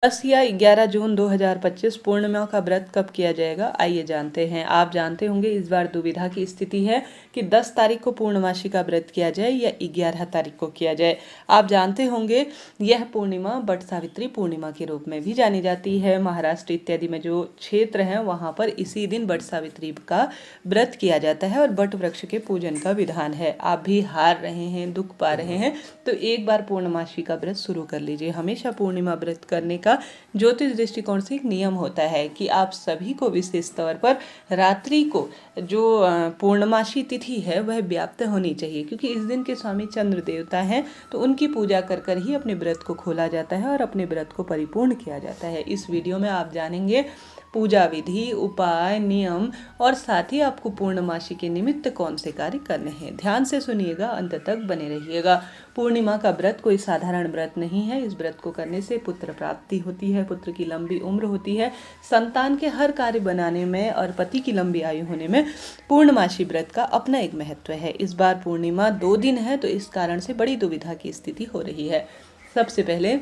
10 या 11 जून 2025 पूर्णिमा का व्रत कब किया जाएगा, आइए जानते हैं। आप जानते होंगे इस बार दुविधा की स्थिति है कि 10 तारीख को पूर्णमासी का व्रत किया जाए या 11 तारीख को किया जाए। आप जानते होंगे यह पूर्णिमा बट सावित्री पूर्णिमा के रूप में भी जानी जाती है। महाराष्ट्र इत्यादि में जो क्षेत्र हैं वहाँ पर इसी दिन बट सावित्री का व्रत किया जाता है और बट वृक्ष के पूजन का विधान है। आप भी हार रहे हैं, दुख पा रहे हैं, तो एक बार पूर्णमासी का व्रत शुरू कर लीजिए। हमेशा पूर्णिमा व्रत करने का ज्योतिष दृष्टिकोण से एक नियम होता है कि आप सभी को विशेष तौर पर रात्रि को जो पूर्णमासी तिथि है वह व्याप्त होनी चाहिए, क्योंकि इस दिन के स्वामी चंद्र देवता हैं, तो उनकी पूजा कर कर ही अपने व्रत को खोला जाता है और अपने व्रत को परिपूर्ण किया जाता है। इस वीडियो में आप जानेंगे पूजा विधि, उपाय, नियम और साथ ही आपको पूर्णमासी के निमित्त कौन से कार्य करने हैं। ध्यान से सुनिएगा, अंत तक बने रहिएगा। पूर्णिमा का व्रत कोई साधारण व्रत नहीं है। इस व्रत को करने से पुत्र प्राप्ति होती है, पुत्र की लंबी उम्र होती है, संतान के हर कार्य बनाने में और पति की लंबी आयु होने में पूर्णमासी व्रत का अपना एक महत्व है। इस बार पूर्णिमा 2 दिन है, तो इस कारण से बड़ी दुविधा की स्थिति हो रही है। सबसे पहले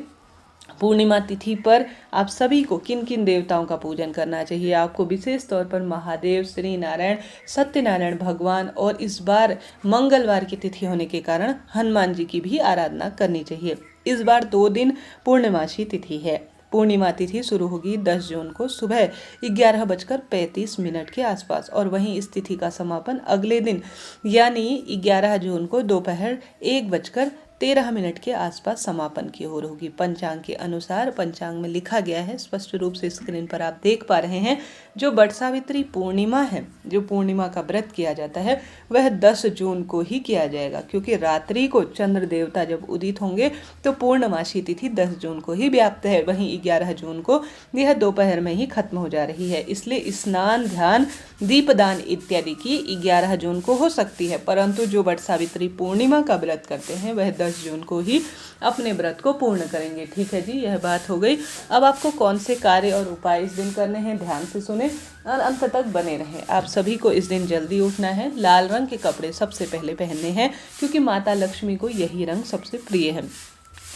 पूर्णिमा तिथि पर आप सभी को किन किन देवताओं का पूजन करना चाहिए। आपको विशेष तौर पर महादेव, श्री नारायण, सत्यनारायण भगवान और इस बार मंगलवार की तिथि होने के कारण हनुमान जी की भी आराधना करनी चाहिए। इस बार 2 दिन पूर्णिमासी तिथि है। पूर्णिमा तिथि शुरू होगी 10 जून को सुबह 11:35 के आसपास और वहीं इस तिथि का समापन अगले दिन यानी 11 जून को दोपहर 1:13 के आसपास समापन की ओर होगी। पंचांग के अनुसार, पंचांग में लिखा गया है, स्पष्ट रूप से स्क्रीन पर आप देख पा रहे हैं, जो बट सावित्री पूर्णिमा है, जो पूर्णिमा का व्रत किया जाता है वह 10 जून को ही किया जाएगा, क्योंकि रात्रि को चंद्र देवता जब उदित होंगे तो पूर्णमासी तिथि 10 जून को ही व्याप्त है। वहीं 11 जून को यह दोपहर में ही खत्म हो जा रही है। इसलिए स्नान, ध्यान, दीपदान इत्यादि की 11 जून को हो सकती है, परंतु जो बट सावित्री पूर्णिमा का व्रत करते हैं वह 10 जून को ही अपने व्रत को पूर्ण करेंगे। ठीक है जी, यह बात हो गई। अब आपको कौन से कार्य और उपाय इस दिन करने हैं, ध्यान से सुने और अंत तक बने रहें। आप सभी को इस दिन जल्दी उठना है। लाल रंग के कपड़े सबसे पहले पहनने हैं, क्योंकि माता लक्ष्मी को यही रंग सबसे प्रिय है।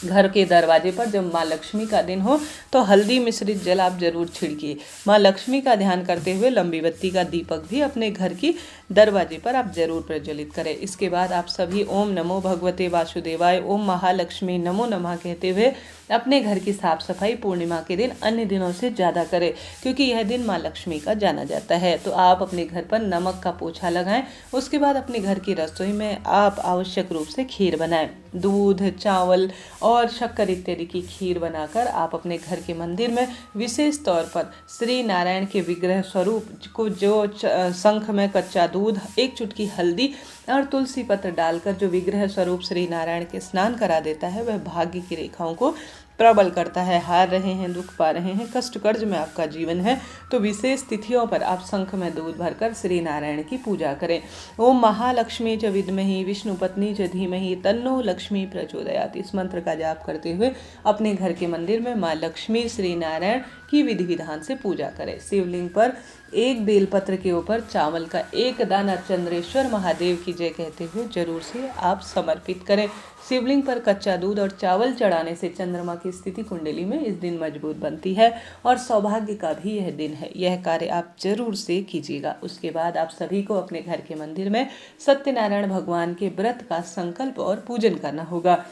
घर के दरवाजे पर जब माँ लक्ष्मी का दिन हो तो हल्दी मिश्रित जल आप जरूर छिड़किए। माँ लक्ष्मी का ध्यान करते हुए लंबी बत्ती का दीपक भी अपने घर की दरवाजे पर आप जरूर प्रज्वलित करें। इसके बाद आप सभी ओम नमो भगवते वासुदेवाय, ओम महालक्ष्मी नमो नमः कहते हुए अपने घर की साफ सफाई पूर्णिमा के दिन अन्य दिनों से ज़्यादा करें, क्योंकि यह दिन माँ लक्ष्मी का जाना जाता है। तो आप अपने घर पर नमक का पोछा लगाएं। उसके बाद अपने घर की रसोई में आप आवश्यक रूप से खीर बनाएं। दूध, चावल और शक्कर इत्यादि की खीर बनाकर आप अपने घर के मंदिर में विशेष तौर पर श्री नारायण के विग्रह स्वरूप को, जो शंख में कच्चा दूध, 1 चुटकी हल्दी और तुलसी पत्र डालकर जो विग्रह स्वरूप श्री नारायण के स्नान करा देता है, वह भाग्य की रेखाओं को प्रबल करता है। हार रहे हैं, दुख पा रहे हैं, कष्ट कर्ज में आपका जीवन है, तो विशेष तिथियों पर आप शंख में दूध भरकर श्री नारायण की पूजा करें। ओम महालक्ष्मी च विद्महि विष्णु पत्नी च धीमहि तन्नो लक्ष्मी प्रचोदयात्, इस मंत्र का जाप करते हुए अपने घर के मंदिर में माँ लक्ष्मी, श्री नारायण की विधि विधान से पूजा करें। शिवलिंग पर 1 बेलपत्र के ऊपर चावल का 1 दाना चंद्रेश्वर महादेव की जय कहते हुए जरूर से आप समर्पित करें। शिवलिंग पर कच्चा दूध और चावल चढ़ाने से चंद्रमा की स्थिति कुंडली में इस दिन मजबूत बनती है और सौभाग्य का भी यह दिन है। यह कार्य आप जरूर से कीजिएगा। उसके बाद आप सभी को अपने घर के मंदिर में सत्यनारायण भगवान के व्रत का संकल्प और पूजन करना होगा।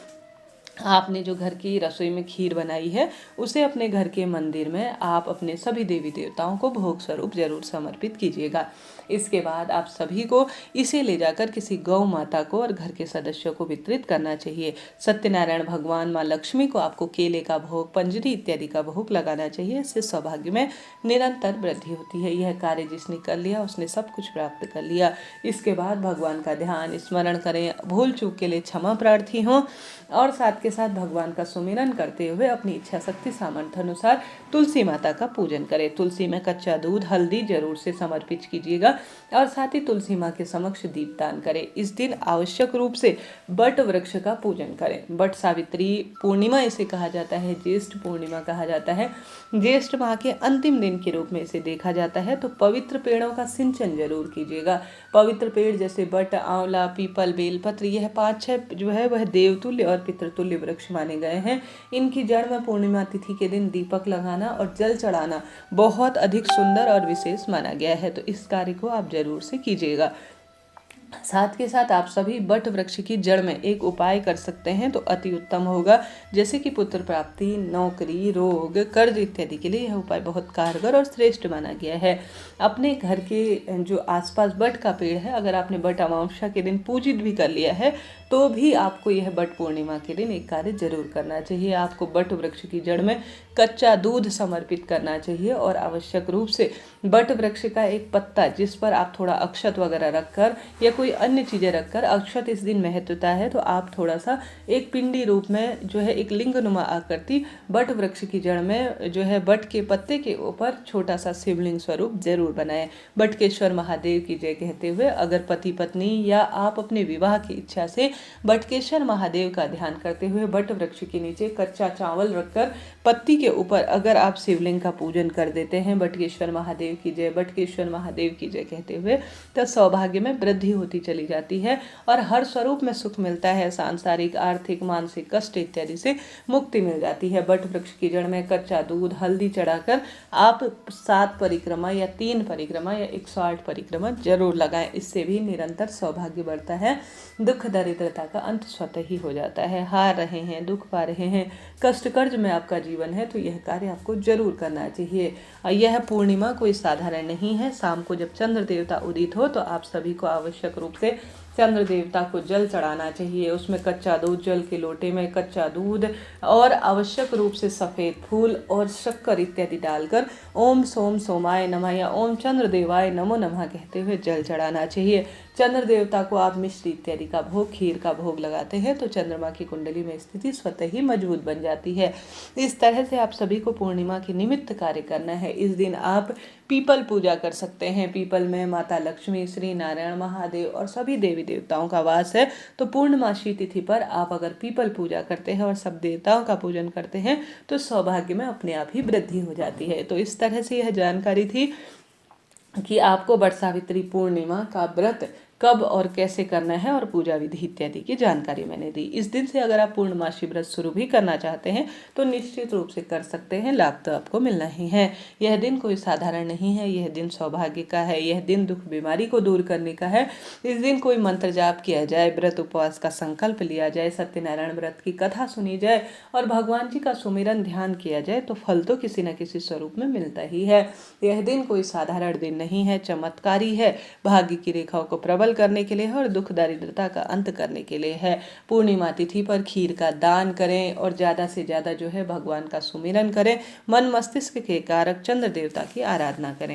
आपने जो घर की रसोई में खीर बनाई है उसे अपने घर के मंदिर में आप अपने सभी देवी देवताओं को भोग स्वरूप जरूर समर्पित कीजिएगा। इसके बाद आप सभी को इसे ले जाकर किसी गौ माता को और घर के सदस्यों को वितरित करना चाहिए। सत्यनारायण भगवान, माँ लक्ष्मी को आपको केले का भोग, पंजरी इत्यादि का भोग लगाना चाहिए। इससे सौभाग्य में निरंतर वृद्धि होती है। यह कार्य जिसने कर लिया उसने सब कुछ प्राप्त कर लिया। इसके बाद भगवान का ध्यान स्मरण करें, भूल चूक के लिए क्षमा प्रार्थी हों और साथ के साथ भगवान का सुमिरन करते हुए अपनी इच्छा शक्ति सामर्थ्य अनुसार तुलसी माता का पूजन करें। तुलसी में कच्चा दूध, हल्दी जरूर से समर्पित कीजिएगा और साथ ही तुलसी माँ के समक्ष दीपदान करें। इस दिन आवश्यक रूप से बट वृक्ष का पूजन करें। बट सावित्री पूर्णिमा इसे कहा जाता है, ज्येष्ठ पूर्णिमा कहा जाता है। ज्येष्ठ माह के अंतिम दिन के रूप में इसे देखा जाता है। तो पवित्र पेड़ों का सिंचन जरूर कीजिएगा। पवित्र पेड़ जैसे बट, आंवला, पीपल, बेलपत्र, यह 5-6 जो है वह देवतुल्य और पितृतुल्य बहुमूल्य वृक्ष माने गए हैं। इनकी जड़ में पूर्णिमा तिथि के दिन दीपक लगाना और जल चढ़ाना बहुत अधिक सुंदर और विशेष माना गया है। तो इस कार्य को आप जरूर से कीजिएगा। साथ के साथ आप सभी बट वृक्ष की जड़ में एक उपाय कर सकते हैं तो अति उत्तम होगा, जैसे कि पुत्र प्राप्ति, नौकरी, रोग, कर्ज इत्यादि के लिए यह उपाय बहुत कारगर और श्रेष्ठ माना गया है। अपने घर के जो आसपास बट का पेड़ है, अगर आपने बट अमावस्या के दिन पूजित भी कर लिया है तो भी आपको यह बट पूर्णिमा के दिन एक कार्य जरूर करना चाहिए। आपको बट वृक्ष की जड़ में कच्चा दूध समर्पित करना चाहिए और आवश्यक रूप से बट वृक्ष का एक पत्ता जिस पर आप थोड़ा अक्षत वगैरह रखकर या कोई अन्य चीज़ें रखकर, अक्षत इस दिन महत्वता है तो आप थोड़ा सा एक पिंडी रूप में जो है एक लिंगनुमा आकृति बट वृक्ष की जड़ में जो है बट के पत्ते के ऊपर छोटा सा शिवलिंग स्वरूप जरूर बनाएं। बटकेश्वर महादेव की जय कहते हुए अगर पति पत्नी या आप अपने विवाह की इच्छा से बटकेश्वर महादेव का ध्यान करते हुए बट वृक्ष के नीचे कच्चा चावल रखकर पत्ती के ऊपर अगर आप शिवलिंग का पूजन कर देते हैं, बटकेश्वर महादेव की जय, बटकेश्वर महादेव की जय कहते हुए, तो सौभाग्य में वृद्धि होती चली जाती है और हर स्वरूप में सुख मिलता है। सांसारिक, आर्थिक, मानसिक कष्ट इत्यादि से मुक्ति मिल जाती है। बट वृक्ष की जड़ में कच्चा दूध, हल्दी चढ़ाकर आप 7 परिक्रमा या 3 परिक्रमा या 108 परिक्रमा जरूर लगाएं। इससे भी निरंतर सौभाग्य बढ़ता है, दुख दरिद्रता का अंत स्वतः ही हो जाता है। हार रहे हैं, दुख पा रहे हैं, कष्ट कर्ज में आपका जीवन है तो यह कार्य आपको जरूर करना चाहिए। यह पूर्णिमा कोई साधारण नहीं है। शाम को जब चंद्र देवता उदित हो तो आप सभी को आवश्यक रूप से चंद्र देवता को जल चढ़ाना चाहिए। उसमें कच्चा दूध, जल के लोटे में कच्चा दूध और आवश्यक रूप से सफ़ेद फूल और शक्कर इत्यादि डालकर ओम सोम सोमाय नमः या ओम चंद्र देवाय नमो नमः कहते हुए जल चढ़ाना चाहिए। चंद्र देवता को आप मिश्री इत्यादि का भोग, खीर का भोग लगाते हैं तो चंद्रमा की कुंडली में स्थिति स्वतः ही मजबूत बन जाती है। इस तरह से आप सभी को पूर्णिमा के निमित्त कार्य करना है। इस दिन आप पीपल पूजा कर सकते हैं। पीपल में माता लक्ष्मी, श्री नारायण, महादेव और सभी देवी देवताओं का वास है। तो पूर्णमासी तिथि पर आप अगर पीपल पूजा करते हैं और सब देवताओं का पूजन करते हैं तो सौभाग्य में अपने आप ही वृद्धि हो जाती है। तो इस तरह से यह जानकारी थी कि आपको वट सावित्री पूर्णिमा का व्रत कब और कैसे करना है और पूजा विधि इत्यादि की जानकारी मैंने दी। इस दिन से अगर आप पूर्णमासी व्रत शुरू भी करना चाहते हैं तो निश्चित रूप से कर सकते हैं, लाभ तो आपको मिलना ही है। यह दिन कोई साधारण नहीं है, यह दिन सौभाग्य का है, यह दिन दुख बीमारी को दूर करने का है। इस दिन कोई मंत्र जाप किया जाए, व्रत उपवास का संकल्प लिया जाए, सत्यनारायण व्रत की कथा सुनी जाए और भगवान जी का सुमिरन ध्यान किया जाए तो फल तो किसी न किसी स्वरूप में मिलता ही है। यह दिन कोई साधारण दिन नहीं है, चमत्कारी है, भाग्य की रेखाओं को प्रबल करने के लिए है और दुख दरिद्रता का अंत करने के लिए है। पूर्णिमा तिथि पर खीर का दान करें और ज़्यादा से ज़्यादा जो है भगवान का सुमिरन करें। मन मस्तिष्क के कारक चंद्र देवता की आराधना करें।